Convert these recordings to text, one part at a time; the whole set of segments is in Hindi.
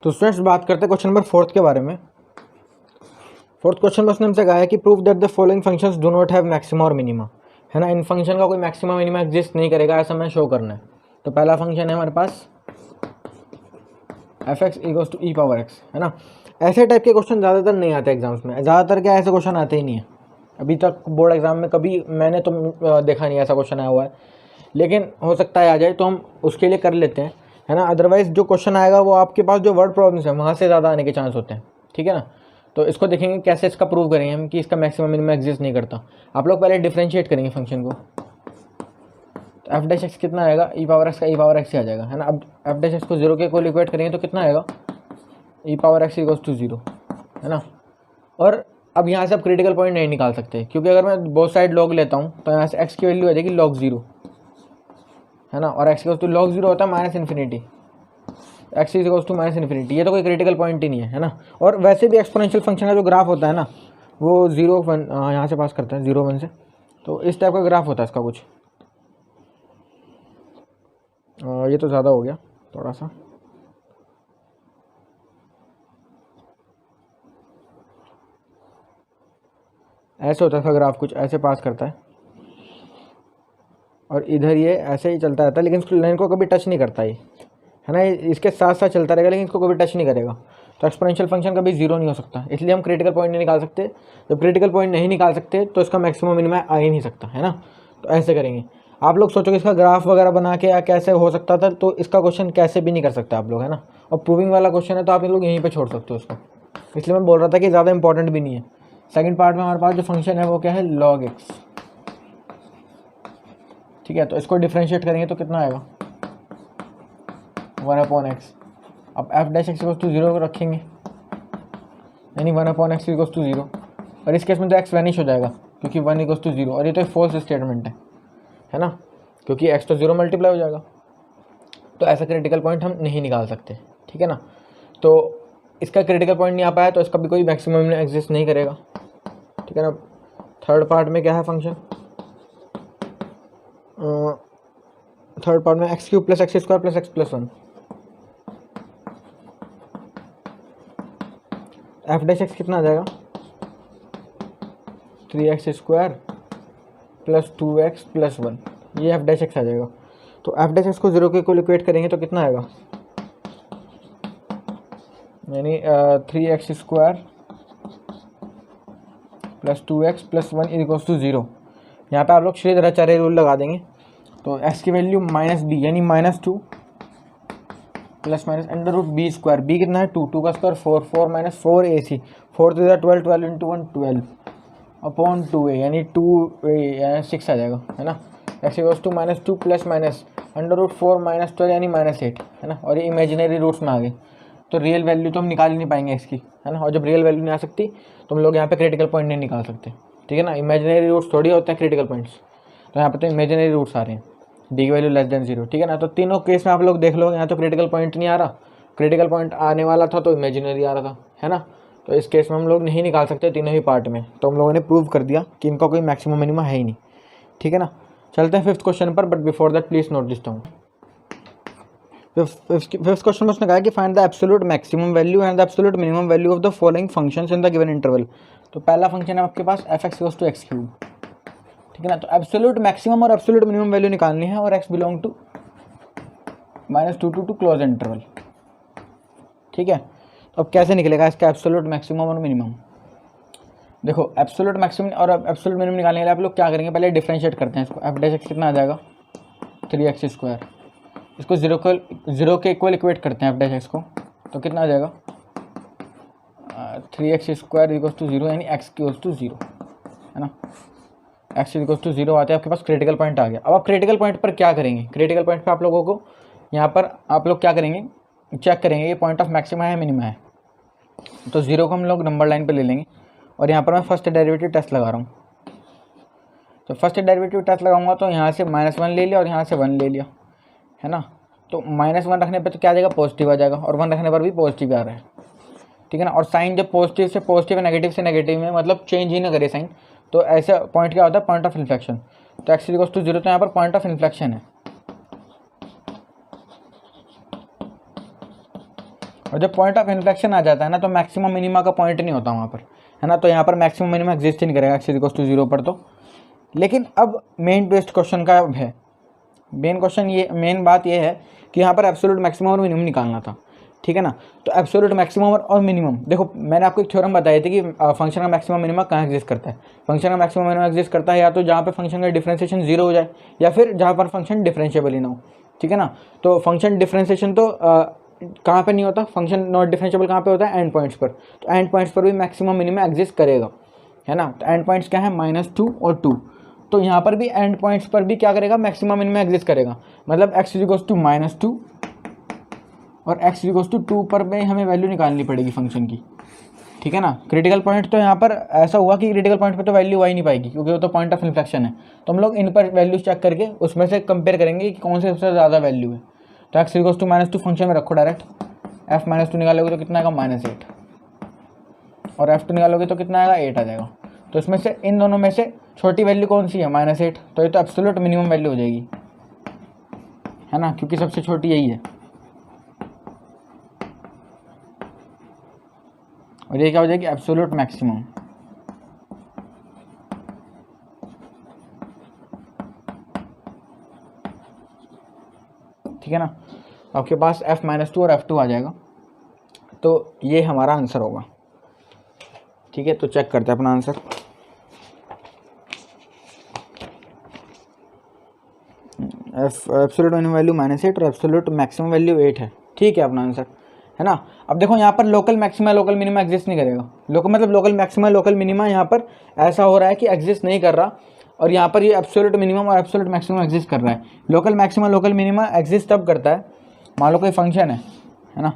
तो स्टूडेंट्स बात करते हैं क्वेश्चन नंबर 4 के बारे में। फोर्थ क्वेश्चन में उसने हमसे कहा है कि prove that the following functions do not have maxima और मिनिमा, है ना। इन फंक्शन का कोई मैक्सिमा मिनिमा एग्जिस्ट नहीं करेगा, ऐसा हमें शो करना है। तो पहला फंक्शन है हमारे पास F X equals to E power X, है ना। ऐसे टाइप के क्वेश्चन ज़्यादातर नहीं आते एग्जाम्स में, ज़्यादातर क्या ऐसे क्वेश्चन आते ही नहीं है। अभी तक बोर्ड एग्जाम में कभी मैंने तो देखा नहीं ऐसा क्वेश्चन आया हुआ है, लेकिन हो सकता है आ जाए, तो हम उसके लिए कर लेते हैं, है ना। अदरवाइज जो क्वेश्चन आएगा वो आपके पास जो वर्ड प्रॉब्लम्स है वहाँ से ज़्यादा आने के चांस होते हैं, ठीक है ना। तो इसको देखेंगे कैसे इसका प्रूव करेंगे हम कि इसका मैक्सिमम मिनिमम एग्जिस्ट नहीं करता। आप लोग पहले डिफ्रेंशिएट करेंगे फंक्शन को। तो एफ डैश एक्स कितना आएगा, ई पावर एक्स का ई पावर एक्स ही आ जाएगा, है ना। अब एफ डैश एक्स को जीरो के इक्वल इक्वेट करेंगे तो कितना आएगा, E power X equals to zero, है ना। और अब यहाँ से आप क्रिटिकल पॉइंट नहीं निकाल सकते, क्योंकि अगर मैं बोथ साइड लॉग लेता हूँ तो यहाँ से एक्स की वैल्यू आ जाएगी लॉग जीरो, है ना। और x equals to log zero होता है minus infinity, x is equals to minus infinity. ये तो कोई क्रिटिकल पॉइंट ही नहीं है ना। और वैसे भी एक्सपोनेंशियल फंक्शन का जो ग्राफ होता है ना, वो 0 1 यहाँ से पास करता है 0 1 से, तो इस टाइप का ग्राफ होता है इसका कुछ। ये तो ज़्यादा हो गया थोड़ा सा। ऐसे होता है इसका ग्राफ, कुछ ऐसे पास करता है और इधर ये ऐसे ही चलता रहता है, लेकिन इस लाइन को कभी टच नहीं करता ये, है ना। इसके साथ साथ चलता रहेगा लेकिन इसको कभी टच नहीं करेगा। तो एक्सपोनेंशियल फंक्शन कभी जीरो नहीं हो सकता, इसलिए हम क्रिटिकल पॉइंट नहीं निकाल सकते। जब क्रिटिकल पॉइंट नहीं निकाल सकते तो इसका मैक्सिमम मिनिमम आ ही नहीं सकता, है ना। तो ऐसे करेंगे। आप लोग सोचोगे इसका ग्राफ वगैरह बना के या कैसे हो सकता था, तो इसका क्वेश्चन कैसे भी नहीं कर सकते आप लोग, है ना। और प्रूविंग वाला क्वेश्चन है तो आप लोग यहीं पर छोड़ सकते हो उसको, इसलिए मैं बोल रहा था कि ज़्यादा इंपॉर्टेंट भी नहीं है। सेकेंड पार्ट में हमारे पास जो फंक्शन है वो क्या है, लॉग एक्स, ठीक है। तो इसको डिफ्रेंशिएट करेंगे तो कितना आएगा, 1/x। अब F dash x equals to zero रखेंगे, यानी 1/x इक्वल्स टू जीरो। और इस केस में तो एक्स वैनिश हो जाएगा क्योंकि 1 इक्वल्स टू जीरो, और ये तो एक फॉल्स स्टेटमेंट है ना, क्योंकि एक्स तो जीरो मल्टीप्लाई हो जाएगा। तो ऐसा क्रिटिकल पॉइंट हम नहीं निकाल सकते, ठीक है ना। तो इसका क्रिटिकल पॉइंट नहीं आ पाया तो इसका भी कोई मैक्सिमम एग्जिस्ट नहीं करेगा, ठीक है ना। थर्ड पार्ट में क्या है फंक्शन, थर्ड पार्ट में x cube plus x square plus x plus 1। F dash x कितना आ जाएगा, 3x square plus 2x plus 1, ये एफ डैश एक्स आ जाएगा। तो एफ डैश एक्स को जीरो के इक्वल इक्वेट करेंगे तो कितना आएगा, यानी 3x square plus 2x plus 1 equals to zero. यहाँ पे आप लोग श्रीधराचार्य रूल लगा देंगे। तो x की वैल्यू माइनस बी, यानी -2 plus minus under root b square, b कितना है 2, 2 का square 4, 4 minus 4 AC, 4 to the 12, 12 into 1 12 upon 2a, यानी 2a 6 आ जाएगा, है ना। X equals to -2 plus minus under root 4 minus 12 यानी -8, है ना। और ये इमेजिनरी रूट्स में आ गए, तो रियल वैल्यू तो हम निकाल ही नहीं पाएंगे इसकी, है ना। और जब रियल वैल्यू नहीं आ सकती तो हम लोग यहाँ पे क्रिटिकल पॉइंट नहीं निकाल सकते, ठीक है ना। इमेजिनरी रूट्स थोड़ी होते हैं क्रिटिकल पॉइंट्स, तो यहाँ पे तो इमेजिनरी रूट्स आ रहे हैं, डी की वैल्यू लेस देन 0, ठीक है ना। तो तीनों केस में आप लोग देख लो, यहाँ तो क्रिटिकल पॉइंट नहीं आ रहा, क्रिटिकल पॉइंट आने वाला था तो इमेजिनरी आ रहा था, है ना। तो इस केस में हम लोग नहीं निकाल सकते तीनों ही पार्ट में। तो हम लोगों ने प्रूव कर दिया कि इनका कोई मैक्सिमम मिनिमम है ही नहीं, ठीक है ना। चलते हैं फिफ्थ क्वेश्चन पर, but before that please note this down. Fifth question में उसने कहा कि find the absolute maximum value and the absolute minimum value of the following functions in the given interval. तो पहला फंक्शन है आपके पास F X equals to X cube, ठीक है ना। तो एब्सोल्यूट मैक्सिमम और एब्सोल्यूट मिनिमम वैल्यू निकालनी है, और X belong to -2 to close interval, ठीक है। तो अब कैसे निकलेगा इसका एब्सोल्यूट मैक्सिमम और मिनिमम। देखो एब्सोल्यूट मैक्सिमम और एब्सोल्यूट मिनिमम निकालने के लिए आप लोग क्या करेंगे, पहले डिफरेंशिएट करते हैं इसको। एफ डैश एक्स कितना आ जाएगा, 3x स्क्वायर, इसको जीरो के इक्वल इक्वेट करते हैं एफ डैश एक्स को, तो कितना आ जाएगा 3x स्क्वायर इक्वल्स टू 0, यानी x इक्वल्स टू 0, है ना। x इक्वल्स टू 0 आते हैं, आपके पास क्रिटिकल पॉइंट आ गया। अब आप क्रिटिकल पॉइंट पर क्या करेंगे, क्रिटिकल पॉइंट पर आप लोगों को यहाँ पर आप लोग क्या करेंगे, चेक करेंगे ये पॉइंट ऑफ मैक्सिमा है मिनिमा है। तो 0 को हम लोग नंबर लाइन पे ले लेंगे, और यहाँ पर मैं फर्स्ट डेरिवेटिव टेस्ट लगा रहा हूँ। तो फर्स्ट डेरिवेटिव टेस्ट लगाऊंगा तो यहाँ से -1 ले लिया और यहाँ से 1 ले लिया, है ना। तो -1 रखने पे तो क्या आ जाएगा, पॉजिटिव आ जाएगा, और 1 रखने पर भी पॉजिटिव आ रहा है, ठीक है ना। और साइन जब पॉजिटिव से पॉजिटिव है, नेगेटिव से नेगेटिव में, मतलब चेंज ही ना करे साइन, तो ऐसा पॉइंट क्या होता है, पॉइंट ऑफ इन्फ्लेक्शन। तो एक्स इक्वल्स टू 0, तो यहाँ पर पॉइंट ऑफ इन्फ्लेक्शन है। और जब पॉइंट ऑफ इन्फ्लेक्शन आ जाता है ना तो मैक्सिमम मिनिमा का पॉइंट नहीं होता वहाँ पर, है ना। तो यहाँ पर मैक्सिमम मिनिमा एग्जिस्ट ही नहीं करेगा x इक्वल्स टू 0 पर। तो लेकिन अब मेन बेस्ड क्वेश्चन का है, मेन बात ये है कि यहाँ पर एब्सोल्यूट मैक्सिमम और मिनिमम निकालना था, ठीक है ना। तो एब्सोल्यूट मैक्सिमम और मिनिमम, देखो मैंने आपको एक थ्योरम बताई थी कि फंक्शन का मैक्सिमम मिनिमम कहाँ एग्जिस्ट करता है। फंक्शन का मैक्सिमम मिनिमम एग्जिस्ट करता है या तो जहाँ पे फंक्शन का डिफरेंशिएशन 0 हो जाए या फिर जहाँ पर फंक्शन डिफरेंशिएबल ही ना हो, ठीक है ना। तो फंक्शन डिफरेंशिएशन तो कहाँ पे नहीं होता, फंक्शन नॉट डिफरेंशिएबल कहाँ पे होता है, एंड पॉइंट्स पर। तो एंड पॉइंट्स पर भी मैक्सिमम मिनिमम एग्जिस्ट करेगा, है ना। तो एंड पॉइंट्स क्या है, -2 और 2। तो यहाँ पर भी एंड पॉइंट्स पर भी क्या करेगा, मैक्सिमम मिनिमम एग्जिस्ट करेगा। मतलब x इक्वल्स टू -2 और x इक्वल्स टू 2 पर में हमें वैल्यू निकालनी पड़ेगी फंक्शन की, ठीक है ना। क्रिटिकल पॉइंट तो यहाँ पर ऐसा हुआ कि क्रिटिकल पॉइंट पे तो वैल्यू आ ही नहीं पाएगी क्योंकि वो तो पॉइंट ऑफ इन्फ्लेक्शन है। तो हम लोग इन पर वैल्यूज चेक करके उसमें से कंपेयर करेंगे कि कौन से सबसे ज़्यादा वैल्यू है। तो x इक्वल्स टू -2 फंक्शन में रखो डायरेक्ट, f -2 निकालोगे तो कितना आएगा, -8, और f2 निकालोगे तो कितना आएगा, 8 आ जाएगा। तो इसमें से इन दोनों में से छोटी वैल्यू कौन सी है, -8। तो ये तो एब्सोल्यूट मिनिमम वैल्यू हो जाएगी, है ना, क्योंकि सबसे छोटी यही है। और ये क्या हो जाएगी, एब्सोल्यूट मैक्सिमम। ठीक है ना। आपके पास f -2 और f2 आ जाएगा। तो ये हमारा आंसर होगा, ठीक है। तो चेक करते हैं अपना आंसर। एब्सोल्यूट मिनिमम वैल्यू -8 और एब्सोल्यूट मैक्सिमम वैल्यू 8 है, ठीक है अपना आंसर, है ना। अब देखो यहाँ पर local maxima local minima exist नहीं करेगा। लोकल मैक्सिमा लोकल मिनिमा यहाँ पर ऐसा हो रहा है कि एग्जिस्ट नहीं कर रहा, और यहाँ पर ये एब्सोल्यूट मिनिमम और एब्सोल्यूट मैक्सिमम एग्जिस्ट कर रहा है। Local maxima local minima exist तब करता है, मान लो कोई फंक्शन है ना,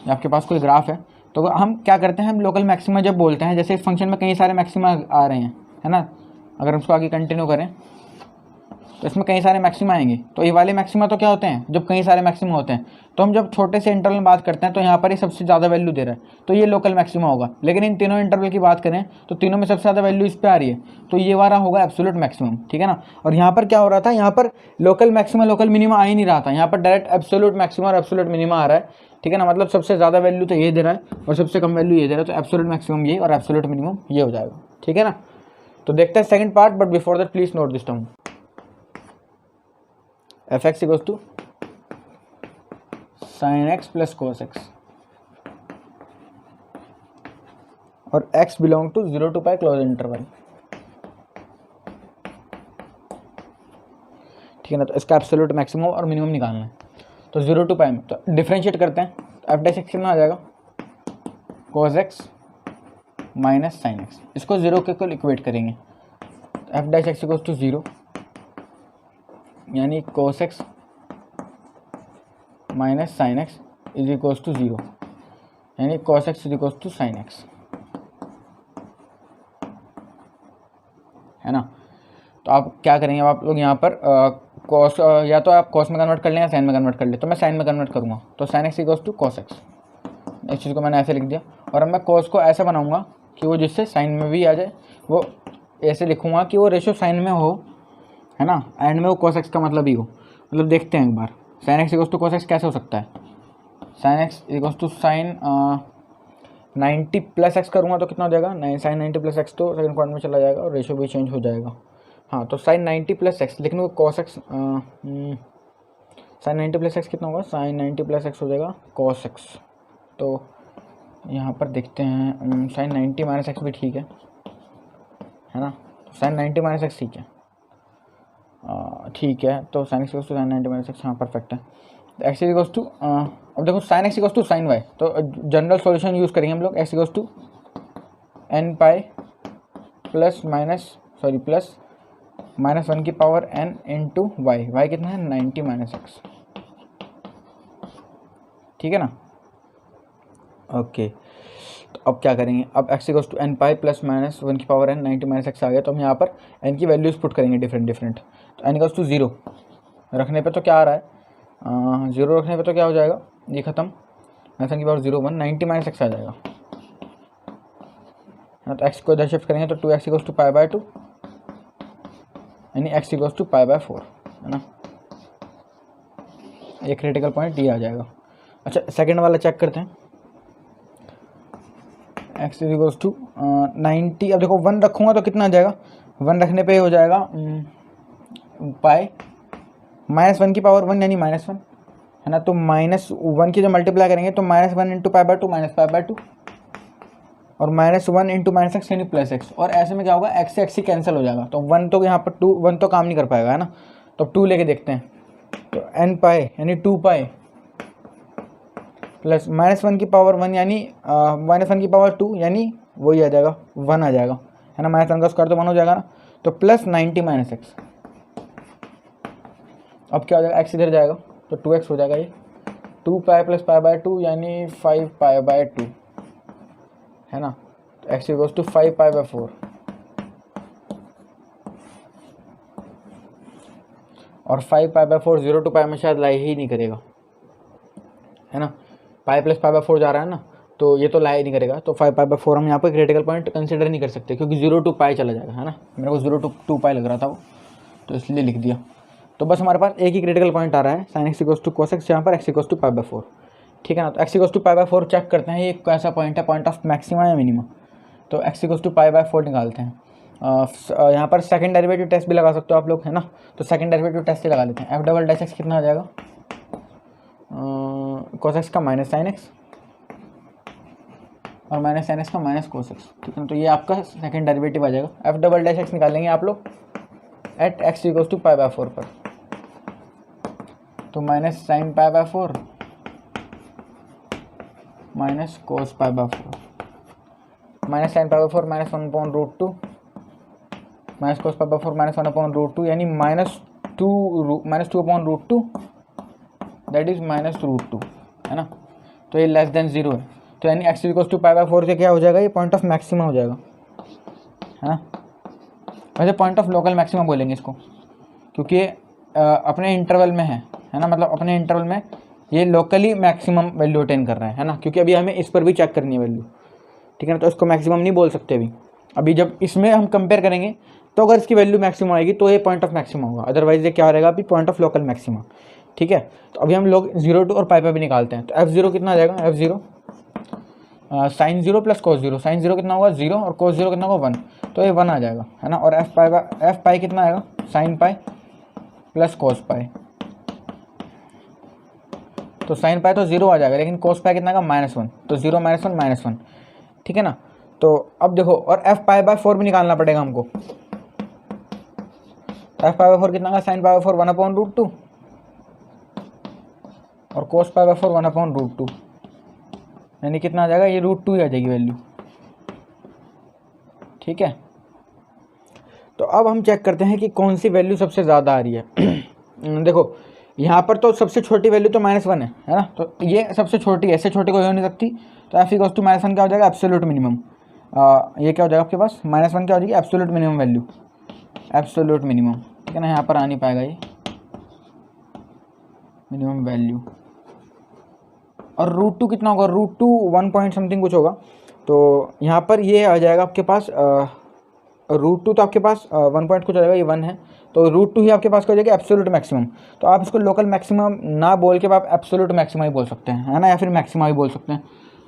आपके पास कोई ग्राफ है, तो हम क्या करते हैं, हम लोकल मैक्सिमा जब बोलते हैं, जैसे इस फंक्शन में कई सारे मैक्सिमा आ रहे हैं, है ना, अगर हम उसको आगे कंटिन्यू करें तो इसमें कई सारे मैक्सिमा आएंगे। तो ये वाले मैक्सिमा तो क्या होते हैं, जब कई सारे मैक्सिमा होते हैं, तो हम जब छोटे से इंटरवल में बात करते हैं तो यहाँ पर ही सबसे ज़्यादा वैल्यू दे रहा है, तो ये लोकल मैक्सिमा होगा। लेकिन इन तीनों इंटरवल की बात करें तो तीनों में सबसे ज़्यादा वैल्यू इस पर आ रही है, तो ये वाला होगा एब्सोल्यूट मैक्सिमम, ठीक है ना। और यहाँ पर क्या हो रहा था, यहाँ पर लोकल मैक्सिमा लोकल मिनिमा आ ही नहीं रहा था, यहाँ पर डायरेक्ट एब्सोल्यूट मैक्सिमा और एब्सोल्यूट मिनिमा आ रहा है, ठीक है ना। मतलब सबसे ज़्यादा वैल्यू तो ये दे रहा है और सबसे कम वैल्यू ये दे रहा है, तो एब्सोल्यूट मैक्सिमम ये और एब्सोल्यूट मिनिमम ये हो जाएगा, ठीक है ना। तो देखते हैं second part, but before that please note this term, f(x) equals to sin x plus cos x और x belong to 0 to π close interval, ठीक है ना। तो इसका एब्सोल्यूट मैक्सिमम और मिनिमम निकालना है। तो 0 to π में तो डिफरेंशिएट करते हैं, तो f' कितना आ जाएगा, cos x minus sin x, इसको 0 के इक्वल इक्वेट करेंगे। तो f' इक्वल्स टू 0 यानी cos x minus sin x is equals to 0, यानी cos x is equals to sin x, है ना। तो आप क्या करेंगे, अब आप लोग यहाँ पर cos या तो आप cos में कन्वर्ट कर लें या sin में कन्वर्ट कर ले। तो मैं sin में कन्वर्ट करूँगा, तो sin x equals to cos x, इस चीज़ को मैंने ऐसे लिख दिया। और अब मैं cos को ऐसा बनाऊँगा कि वो जिससे sin में भी आ जाए, वो ऐसे लिखूँगा कि वो रेशो sin में हो, है ना, एंड में वो cos x का मतलब ही हो। मतलब देखते हैं एक बार, sin x equals to cos x कैसे हो सकता है। sin x equals to sin 90 plus x करूँगा तो कितना हो जाएगा, sin 90 प्लस x तो सेकंड क्वाड्रेंट में चला जाएगा और रेशो भी चेंज हो जाएगा। हाँ, तो sin 90 प्लस x, लेकिन वो cos x sin 90 plus x कितना होगा, sin 90 प्लस x हो जाएगा cos x। तो यहाँ पर देखते हैं, sin 90 माइनस एक्स भी ठीक है ना, sin 90 माइनस एक्स ठीक है, ठीक है। तो sin x equals to sin 90 minus x, हाँ परफेक्ट है। तो x इक्वल्स टू अब देखो sin x equals to sin y, तो जनरल सॉल्यूशन यूज़ करेंगे हम लोग। x equals to n pi plus -1 की power n into y, y कितना है 90 माइनस एक्स, ठीक है ना। ओके, तो अब क्या करेंगे, अब x equals to n pi plus -1 की पावर n 90 माइनस एक्स आ गया। तो हम यहाँ पर n की वैल्यूज पुट करेंगे डिफरेंट। तो n इक्वल्स टू 0 रखने पे तो क्या आ रहा है, 0 रखने पे तो क्या हो जाएगा, ये खत्म, n की पावर 0 1 90 माइनस एक्स आ जाएगा। तो x को इधर शिफ्ट करेंगे तो 2x इक्वल्स टू π/2, यानी x इक्वल्स टू π/4, है ना। ये क्रिटिकल पॉइंट ये आ जाएगा। अच्छा सेकंड वाला चेक करते हैं, x इक्वल्स टू 90। अब देखो 1 रखूँगा तो कितना आ जाएगा, 1 रखने पे हो जाएगा पाई -1 की पावर 1 यानी -1 है ना। तो -1 की जो मल्टीप्लाई करेंगे तो -1 इंटू पाई बाय टू -पाई/2 और -1 इंटू -x यानी +x। और ऐसे में क्या होगा, x से x ही कैंसिल हो जाएगा, तो 1 तो यहाँ पर 1 तो काम नहीं कर पाएगा है ना। तो अब 2 लेके देखते हैं, तो n पाई यानी 2 पाई प्लस -1 की पावर 1 यानी -1 की पावर 2 यानी वही आ जाएगा 1 आ जाएगा है ना। -1 का स्क्वायर तो 1 हो जाएगा ना, तो प्लस 90 -x। अब क्या हो जाएगा, x इधर जाएगा तो 2x हो जाएगा, ये 2 पाई प्लस पाई/2 यानी 5 पाई/2 है ना। तो x इक्वल्स टू 5 पाई/4 और 5 पाई/4 0 टू पाई में शायद लाई ही नहीं करेगा है ना। पाई प्लस पाई/4 जा रहा है ना, तो ये तो लाई नहीं करेगा। तो 5 पाई/4 हम यहाँ पर क्रिटिकल पॉइंट कंसिडर नहीं कर सकते, क्योंकि 0 टू पाई चला जाएगा है ना। मेरे को 0 टू 2 पाई लग रहा था वो, तो इसलिए लिख दिया। तो बस हमारे पास एक ही क्रिटिकल पॉइंट आ रहा है, sin x equals to cos x, यहाँ पर x इक्वल्स टू पाई/4 ठीक है ना। तो x इक्वल्स टू पाई/4 चेक करते हैं, ये कैसा पॉइंट है, पॉइंट ऑफ मैक्सिमा या मिनिमा। तो x इक्वल्स टू पाई/4 निकालते हैं। यहाँ पर सेकंड डेरिवेटिव टेस्ट भी लगा सकते हो आप लोग है ना। तो सेकंड डेरिवेटिव टेस्ट ही लगा लेते हैं। f डबल डैश x कितना आ जाएगा, cos x का माइनस sin x और माइनस sin x का माइनस cos x ठीक है ना। तो ये आपका सेकंड डेरिवेटिव आ जाएगा। f डबल डैश x निकालेंगे आप लोग एट x इक्वल्स टू पाई/4 पर, तो माइनस sin पाई/4 माइनस cos पाई/4 माइनस sin पाई/4 -1/√2 माइनस cos पाई/4 -1/√2 यानी -2/√2 दैट इज -√2 है ना। तो ये लेस देन 0 है, तो यानी x इक्वल्स टू पाई/4 से क्या हो जाएगा, ये पॉइंट ऑफ मैक्सिमा हो जाएगा है ना। वैसे पॉइंट ऑफ लोकल मैक्सिमा बोलेंगे इसको, क्योंकि अपने इंटरवल में है ना। मतलब अपने इंटरवल में ये लोकली मैक्सिमम वैल्यू अटेन कर रहा है ना, क्योंकि अभी हमें इस पर भी चेक करनी है वैल्यू ठीक है ना। तो इसको मैक्सिमम नहीं बोल सकते अभी जब इसमें हम कंपेयर करेंगे, तो अगर इसकी वैल्यू मैक्सिमम आएगी तो ये पॉइंट ऑफ मैक्सिमा होगा, अदरवाइज ये क्या रहेगा अभी, पॉइंट ऑफ लोकल मैक्सिमा ठीक है। तो अभी हम लोग 0 टू और पाई पे भी निकालते हैं। तो f0 कितना आ जाएगा, f0 sin 0 plus cos 0, sin 0 कितना होगा 0 और cos 0 कितना होगा 1, तो ये 1 आ जाएगा है ना। और f पाई कितना आएगा, sin पाई प्लस cos पाई, तो sin पाई तो 0 आ जाएगा, लेकिन cos पाई कितना आएगा -1, तो 0 -1 -1 ठीक है ना। तो अब देखो, और f पाई/4 भी निकालना पड़ेगा हमको। f पाई/4 कितना का, sin पाई/4 1/√2 और cos पाई/4 1/√2 यानी कितना आ जाएगा, ये √2 ही आ जाएगी वैल्यू ठीक है। तो अब हम चेक करते हैं कि कौन सी वैल्यू सबसे ज़्यादा आ रही है। देखो यहाँ पर तो सबसे छोटी वैल्यू तो -1 है ना। तो ये सबसे छोटी है, इससे छोटी कोई हो नहीं सकती। तो f इक्वल्स टू -1 क्या हो जाएगा, एब्सोल्यूट मिनिमम। ये क्या हो जाएगा आपके पास, -1 क्या हो जाएगी, absolute minimum value, absolute minimum ठीक है ना। यहाँ पर आ नहीं पाएगा ये मिनिमम वैल्यू। और √2 कितना होगा, √2 1 पॉइंट समथिंग कुछ होगा। तो यहाँ पर ये आ जाएगा आपके पास √2, तो आपके पास 1 पॉइंट कुछ आ जाएगा, ये 1 है, तो √2 ही आपके पास क्या हो जाएगा, एब्सोल्यूट मैक्सिमम। तो आप इसको लोकल मैक्सिमम ना बोल के आप एब्सोल्यूट मैक्सिमा ही बोल सकते हैं है ना, या फिर मैक्सिमा ही बोल सकते हैं।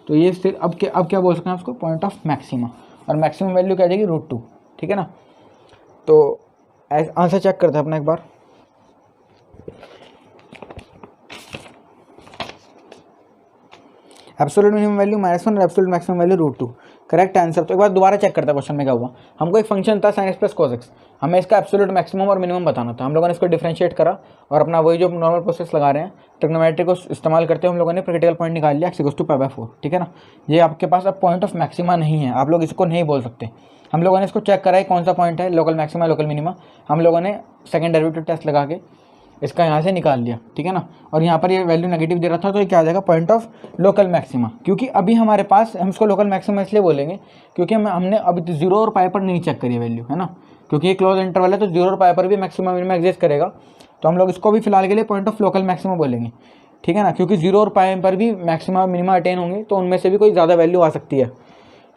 तो ये फिर अब क्या बोल सकते हैं उसको, पॉइंट ऑफ मैक्सिमा, और मैक्सिमम वैल्यू क्या आ जाएगी √2 ठीक है ना। तो आंसर चेक करते हैं अपना एक बार। एब्सोल्यूट मिनिमम वैल्यू -1 और absolute maximum value √2 correct answer. तो एक बार दोबारा चेक करते हैं क्वेश्चन में क्या हुआ। हमको एक फंक्शन था sin x plus cos x, हमें इसका एब्सोल्यूट मैक्सिमम और मिनिमम बताना था। हम लोगों ने इसको डिफरेंशिएट करा और अपना वही जो नॉर्मल प्रोसेस लगा रहे हैं, ट्रिग्नोमेट्री को इस्तेमाल करते हुए हम लोगों ने क्रिटिकल पॉइंट निकाल लिया x इक्वल्स टू पाई/4 ठीक है ना। ये आपके पास अब पॉइंट ऑफ मैक्सिमा नहीं है, आप लोग इसको नहीं बोल सकते। हम लोगों ने इसको चेक करा है कौन सा पॉइंट है, लोकल मैक्सिमा लोकल मिनिमा। हम लोगों ने सेकंड डेरिवेटिव टेस्ट लगा के इसका यहाँ से निकाल लिया ठीक है ना। और यहाँ पर ये वैल्यू नेगेटिव दे रहा था, तो ये क्या आ जाएगा, पॉइंट ऑफ लोकल मैक्सिमा। क्योंकि अभी हमारे पास, हम इसको लोकल मैक्सिमा इसलिए बोलेंगे क्योंकि हमने अभी 0 और पाई पर नहीं चेक करी वैल्यू है ना, क्योंकि ये क्लोज इंटरवल है, तो 0 और पाई पर भी मैक्सिमम मिनिमम एग्जिस्ट करेगा। तो हम लोग इसको भी फिलहाल के लिए पॉइंट ऑफ लोकल मैक्सिमा बोलेंगे ठीक है ना, क्योंकि 0 और पाई पर भी मैक्सिमा मिनिमा अटेन होंगे, तो उनमें से भी कोई ज़्यादा वैल्यू आ सकती है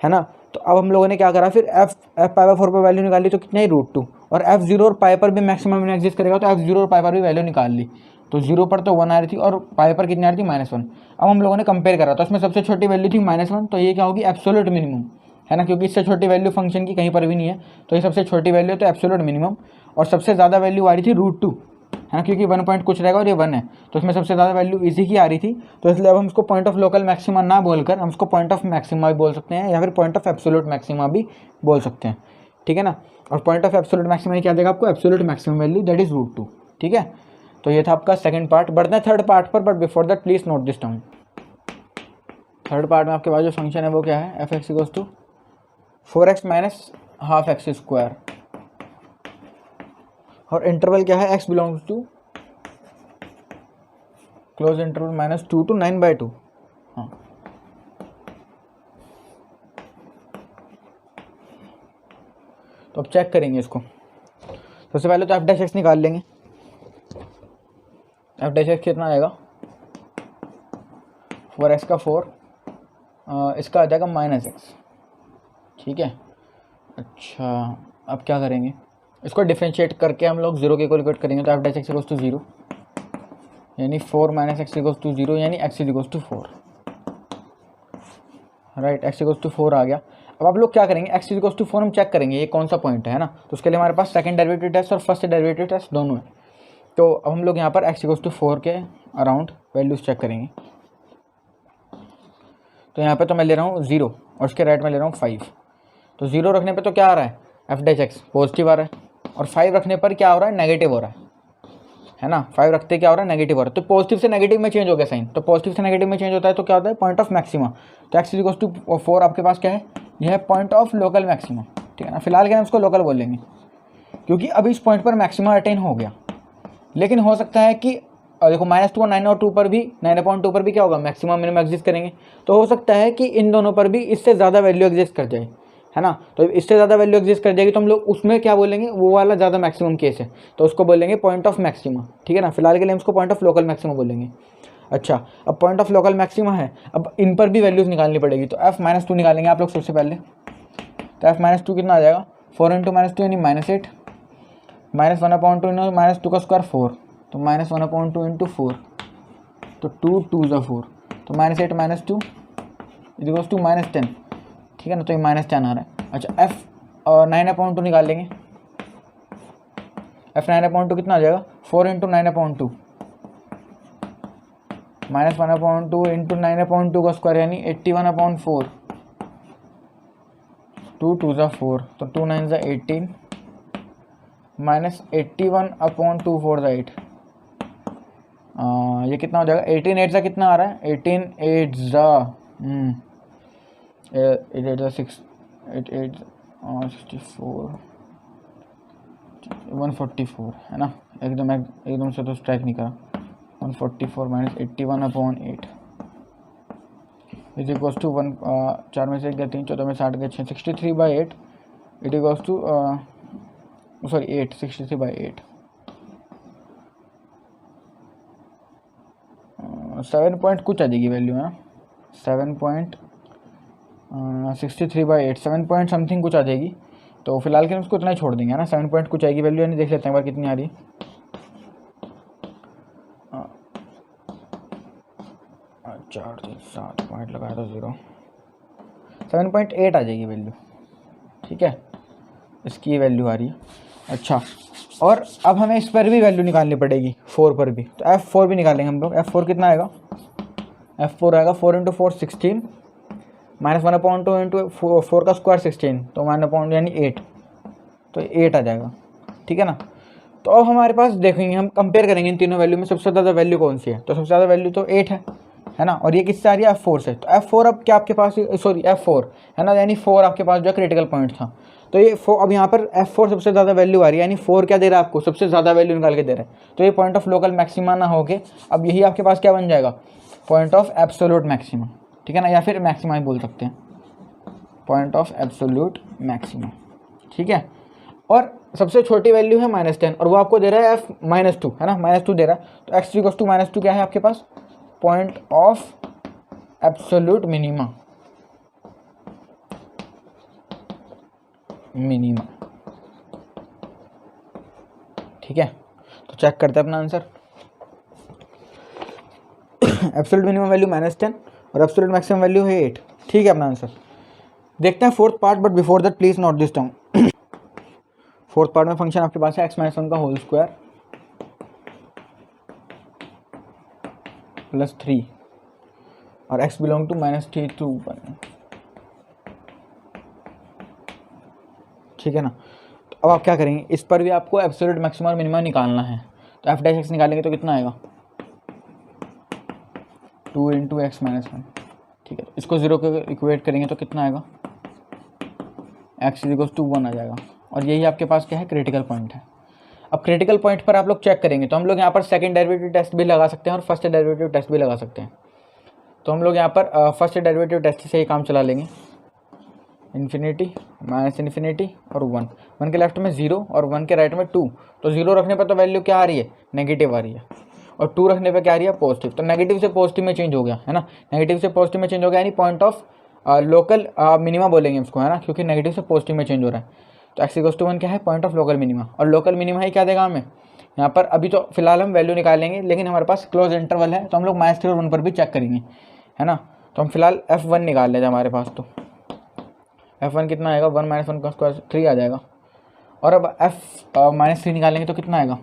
ना। तो अब हम लोगों ने क्या करा, फिर f पाई/4 पर वैल्यू निकाली, तो कितना ही √2, और f0 और पाई पर भी मैक्सिमम एग्जिस्ट करेगा, तो f0 और पाई पर भी वैल्यू निकाल ली तो 0 पर तो 1 आ रही थी और पाई पर कितनी आ रही थी -1। अब हम लोगों ने कंपेयर करा तो उसमें सबसे छोटी वैल्यू थी -1, तो ये क्या होगी एब्सोल्यूट मिनिमम, है ना, क्योंकि इससे छोटी वैल्यू फंक्शन की कहीं पर भी नहीं है, तो ये सबसे छोटी वैल्यू तो एब्सोल्यूट मिनिमम। और सबसे ज़्यादा वैल्यू आ रही थी √2, है ना, क्योंकि 1 पॉइंट कुछ रहेगा और ये 1 है, तो इसमें सबसे ज़्यादा वैल्यू इसी की आ रही थी। तो इसलिए अब हम इसको पॉइंट ऑफ लोकल मैक्सिमा ना बोलकर हम इसको पॉइंट ऑफ मैक्सिमा भी बोल सकते हैं, या फिर पॉइंट ऑफ एब्सोल्यूट मैक्सिमा भी बोल सकते हैं, ठीक है ना। और पॉइंट ऑफ एब्सोल्यूट मैक्सिमा क्या देगा आपको, absolute maximum value, that is √2, ठीक है। तो ये था आपका सेकंड पार्ट। बढ़ते हैं थर्ड पार्ट पर, but before that please note this down. Third part में आपके पास जो फंक्शन है वो क्या है, f(x) = 4x - ½ x², और इंटरवल क्या है, x belongs to close interval -2 to 9/2। हाँ, तो अब चेक करेंगे इसको। सबसे पहले तो f' निकाल लेंगे। f' कितना आएगा, 4x का 4, इसका आ जाएगा -x, ठीक है। अच्छा, अब क्या करेंगे, इसको डिफ्रेंशिएट करके हम लोग 0 के इक्वल करेंगे, तो f' = 0, यानी 4 - x = 0, यानी x = 4, राइट, x = 4 आ गया। अब आप लोग क्या करेंगे, x = 4 हम चेक करेंगे ये कौन सा पॉइंट है ना, तो उसके लिए हमारे पास सेकंड डेरिवेटिव टेस्ट और फर्स्ट डेरिवेटिव टेस्ट दोनों है। तो अब हम लोग यहाँ पर x = 4 के अराउंड वैल्यूज चेक करेंगे। तो यहाँ पे तो मैं ले रहा हूँ 0 और उसके राइट में ले रहा हूँ 5। तो 0 रखने पे तो क्या आ रहा है, f' पॉजिटिव आ रहा है, और 5 रखने पर क्या हो रहा है, नेगेटिव हो रहा है ना। 5 रखते क्या हो रहा है, नेगेटिव हो रहा है। तो पॉजिटिव से नेगेटिव में चेंज हो गया साइन, तो पॉजिटिव से नेगेटिव में चेंज होता है तो क्या होता है, पॉइंट ऑफ मैक्सिमा। तो x = 4 आपके पास क्या है, यह है पॉइंट ऑफ लोकल मैक्सिमा, ठीक है ना। फिलहाल क्या हम इसको लोकल बोलेंगे, क्योंकि अभी इस पॉइंट पर मैक्सिमा अटेन हो गया। लेकिन हो सकता है कि देखो -2 और 9/2 पर भी, 9/2 पर भी क्या होगा, मैक्सिमम मिनिमम एग्जिस्ट करेंगे। तो हो सकता है कि इन दोनों पर भी इससे ज़्यादा वैल्यू एग्जिस्ट कर जाए, है ना। तो इससे ज़्यादा वैल्यू एग्जिस्ट कर जाएगी तो हम लोग उसमें क्या बोलेंगे, वो वाला ज़्यादा मैक्सिमम केस है, तो उसको बोलेंगे पॉइंट ऑफ मैक्सिमा, ठीक है ना। फिलहाल के लिए हम उसको पॉइंट ऑफ लोकल मैक्सिमा बोलेंगे। अच्छा, अब पॉइंट ऑफ लोकल मैक्सिमा है, अब इन पर भी वैल्यूज निकालनी पड़ेगी। तो f-2 निकालेंगे आप लोग सबसे पहले। तो f-2 कितना आ जाएगा, 4 × -2 यानी -8, -1/2 -2 का स्क्वायर 4, तो -1/2 × 4, तो 2 2 = 4, तो -8 - 2 = -10, ठीक है ना। तो ये -10 आ रहा है। अच्छा, f(9/2) निकाल लेंगे। f(9/2) कितना आ जाएगा, 4 × 9/2, -1/2 × 9/2 का स्क्वायर यानी 81/4, 2 2 = 4, तो 2 9 = 18, -81/2 4 = 8। ये कितना हो जाएगा, 18 8 सा कितना आ रहा है, 18 8 सा 8 8 6 8 8 64 144, है ना। एकदम से तो स्ट्राइक नहीं करा। 144 - 81/8 इज इक्वल्स टू 1, 4 में से 1 गया 3, 14 में 60 गया 6, 63/8 इट इक्वल्स टू 8 63/8, 7 पॉइंट कुछ आ जाएगी वैल्यू, है ना, 7.63/8, 7 पॉइंट समथिंग कुछ आ जाएगी। तो फिलहाल के लिए उसको इतना ही छोड़ देंगे, है ना। 7 पॉइंट कुछ आएगी वैल्यू, यानी देख लेते हैं एक बार कितनी आ रही है। 4 3 7 पॉइंट लगाया था 0, 7.8 आ जाएगी वैल्यू, ठीक है, इसकी वैल्यू आ रही है। अच्छा, और अब हमें इस पर भी वैल्यू निकालनी पड़ेगी, 4 पर भी। तो f4 भी निकालेंगे हम लोग। f4 कितना आएगा, f4 आएगा 4 × 4 16, -1/2 × 4 का स्क्वायर 16, तो 1/, यानी 8, तो 8 आ जाएगा, ठीक है ना। तो अब हमारे पास देखेंगे, हम कंपेयर करेंगे इन तीनों वैल्यू में सबसे ज़्यादा वैल्यू कौन सी है। तो सबसे ज़्यादा वैल्यू तो 8 है ना, और ये किससे आ रही है, f4 से। तो f4 अब क्या आपके पास, सॉरी f4 है ना, यानी 4 आपके पास जो क्रिटिकल पॉइंट था। तो ये 4, अब यहाँ पर f4 सबसे ज़्यादा वैल्यू आ रही है, यानी 4 क्या दे रहा है आपको, सबसे ज़्यादा वैल्यू निकाल के दे रहा है। तो ये पॉइंट ऑफ लोकल मैक्सिमा ना हो के अब यही आपके पास क्या बन जाएगा, पॉइंट ऑफ एब्सोल्यूट मैक्सिमा, ठीक है ना, या फिर मैक्सिमा ही बोल सकते हैं, पॉइंट ऑफ एब्सोल्यूट मैक्सिमा, ठीक है। और सबसे छोटी वैल्यू है -10, और वो आपको दे रहा है f-2, है ना, -2 दे रहा है। तो x = -2 क्या है आपके पास, पॉइंट ऑफ एब्सोल्यूट मिनिमा, ठीक है। तो चेक करते हैं अपना आंसर। एब्सोल्यूट मिनिमम वैल्यू -10 और एब्सोल्यूट मैक्सिमम वैल्यू है 8। ठीक है अपना आंसर। देखते हैं fourth part, but before that please note this down. Fourth part में फंक्शन आपके पास है x-1 का होल स्क्वायर प्लस 3 और x बिलोंग टू -3 to 1। ठीक है ना। तो अब आप क्या करेंगे, इस पर भी आपको एब्सोल्यूट मैक्सिमम और मिनिमम निकालना है। तो f डैश x निकालेंगे तो कितना आएगा 2 × x-1। ठीक है, इसको 0 के इक्वेट करेंगे तो कितना आएगा x = 1 आ जाएगा। और यही आपके पास क्या है, क्रिटिकल पॉइंट है। अब क्रिटिकल पॉइंट पर आप लोग चेक करेंगे तो हम लोग यहाँ पर सेकंड डेरिवेटिव टेस्ट भी लगा सकते हैं और फर्स्ट डेरिवेटिव टेस्ट भी लगा सकते हैं। तो हम लोग यहाँ पर फर्स्ट डेरिवेटिव टेस्ट से ही काम चला लेंगे। इन्फिनिटी -इन्फिनिटी और 1 के लेफ्ट में 0 और 1 के राइट में 2। तो 0 रखने पर तो वैल्यू क्या आ रही है, नेगेटिव आ रही है, और 2 रखने पर क्या आ रही है, पॉजिटिव। तो नेगेटिव से पॉजिटिव में चेंज हो गया है ना, नेगेटिव से पॉजिटिव में चेंज हो गया, यानी पॉइंट ऑफ लोकल मिनिमा बोलेंगे उसको, है ना, क्योंकि नेगेटिव से पॉजिटिव में चेंज हो रहा है। तो x = 1 क्या है, पॉइंट ऑफ लोकल मिनिमा। और लोकल मिनिमा ही क्या देगा हमें यहाँ पर, अभी तो फिलहाल हम वैल्यू निकालेंगे, लेकिन हमारे पास क्लोज इंटरवल है तो हम लोग -3 और 1 पर भी चेक करेंगे, है ना। तो हम फिलहाल f1 निकाल लेते हैं हमारे पास। तो f1 कितना आएगा, 1 - 1 का स्क्वायर 3 आ जाएगा। और अब -3 निकालेंगे तो कितना आएगा,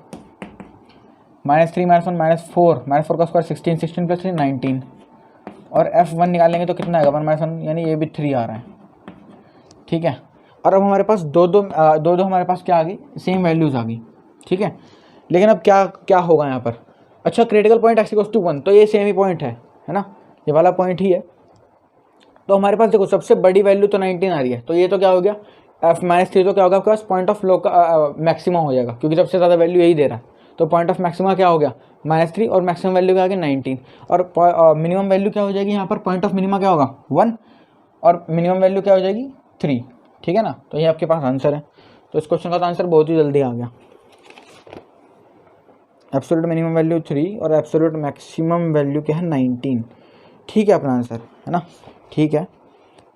-3 - 1 -4, -4 का स्क्वायर 16, 16 + 3 19। और f1 निकालेंगे तो कितना आएगा 1 - 1, यानी ये भी 3 आ रहा है। ठीक है, और अब हमारे पास दो हमारे पास क्या आ गई, सेम वैल्यूज़ आ गई। ठीक है, लेकिन अब क्या होगा यहाँ पर, अच्छा क्रिटिकल पॉइंट x = 1, तो ये सेम ही पॉइंट है ना, ये वाला पॉइंट ही है। तो हमारे पास देखो सबसे बड़ी वैल्यू तो 19 आ रही है, तो ये तो क्या हो गया, -3 तो क्या होगा आपके पास, पॉइंट ऑफ मैक्सिमा हो जाएगा, क्योंकि सबसे ज़्यादा वैल्यू यही दे रहा है। तो पॉइंट ऑफ मैक्सिमा क्या हो गया, -3, और मैक्सिमम वैल्यू क्या आ गया 19। और मिनिमम वैल्यू क्या हो जाएगी यहाँ पर, पॉइंट ऑफ मिनिमा क्या होगा 1, और मिनिमम वैल्यू क्या हो जाएगी 3। ठीक है ना, तो ये आपके पास आंसर है। तो इस क्वेश्चन का तो आंसर बहुत ही जल्दी आ गया। एब्सोल्यूट मिनिमम वैल्यू 3 और एब्सोल्यूट मैक्सिमम वैल्यू क्या है 19। ठीक है अपना आंसर, है ना। ठीक है,